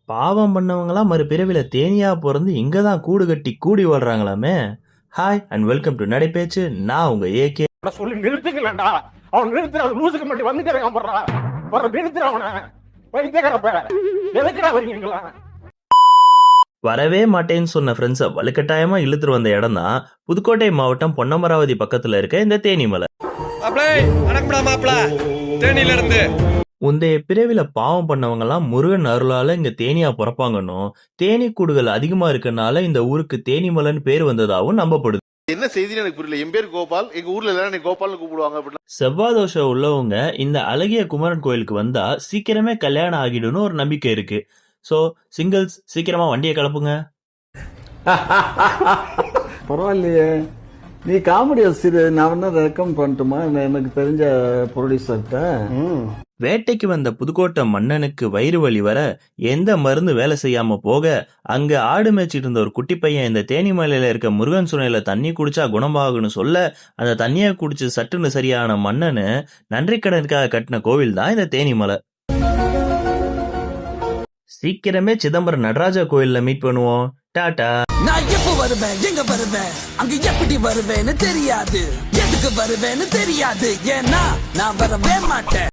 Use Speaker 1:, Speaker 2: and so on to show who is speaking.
Speaker 1: பாவம் பண்ணவங்களாம் மறுபிறவில தேனியா பொறந்து இங்க தான் கூடு கட்டி கூடி வாழ்றாங்களாமே. ஹாய் அண்ட் வெல்கம் டு நடைபேச்சு. நான் உங்க ஏகே.
Speaker 2: சொல்லி நிறுத்துக்கலடா. அவன் நிறுத்துற லூசுக்கு மட்டும் வந்துட்டே இருக்கான் போறா. போற நிறுத்துற அவன. வைத்தேக்கறப்ப. எதுக்குடா வரீங்களா?
Speaker 1: வரவே மாட்டேன்னு சொன்ன ஃப்ரெண்ட்ஸை வலுக்கட்டாயமா இழுத்துட்டு வந்த இடம் தான் புதுக்கோட்டை மாவட்டம் பொன்னமராவதி பக்கத்துல இருக்க இந்த தேனிமலை. முந்தைய பிறவில பாவம் பண்ணவங்க எல்லாம் முருகன் அருளால இங்க தேனியா பிறப்பாங்கன்னும், தேனி கூடுகள் அதிகமா இருக்கனால இந்த ஊருக்கு தேனிமலைன்னு பேர் வந்ததாகவும் நம்பப்படுது.
Speaker 3: என்ன செய்தின்னு எனக்கு புரியல. என் பேர் கோபால், எங்க ஊர்ல எல்லாரும் கோபால்னு கூப்பிடுவாங்க அப்படின்னா.
Speaker 1: செவ்வாய் தோஷம் உள்ளவங்க இந்த அழகிய குமரன் கோயிலுக்கு வந்தா சீக்கிரமே கல்யாணம் ஆகிடும்னு ஒரு நம்பிக்கை இருக்கு. சோ சிங்கிள்ஸ் சீக்கிரமா வண்டியை கிளப்புங்க.
Speaker 4: பரவாயில்லையே, நீ காமெடி வச்சிரு, நான் வேணா ரெக்கமெண்ட் பண்ணட்டுமா எனக்கு தெரிஞ்ச ப்ரொடியூசர்கிட்ட.
Speaker 1: வேட்டைக்கு வந்த புதுக்கோட்டை மன்னனுக்கு வயிறு வலி வர எந்த மருந்து வேலை செய்யாம போக அங்க ஆடு மேய்ச்சிட்டு இருந்த ஒரு குட்டி பையன் இந்த தேனிமலையில இருக்க முருகன் சுனையில தண்ணி குடிச்சா குணமாகும்னு சொல்ல அந்த தண்ணியை குடிச்சு சட்டுன்னு சரியான மன்னனு நன்றி கடனுக்காக கட்டின கோவில் தான் இந்த தேனிமலை. சீக்கிரமே சிதம்பரம் நடராஜா கோயில்ல மீட் பண்ணுவோம். டாடா.
Speaker 5: நான் எப்ப வருவேன், எங்க வருவேன், அங்க எப்படி வருவேன்னு தெரியாது, எதுக்கு வருவேன்னு தெரியாது, ஏன்னா நான் வரவே மாட்டேன்.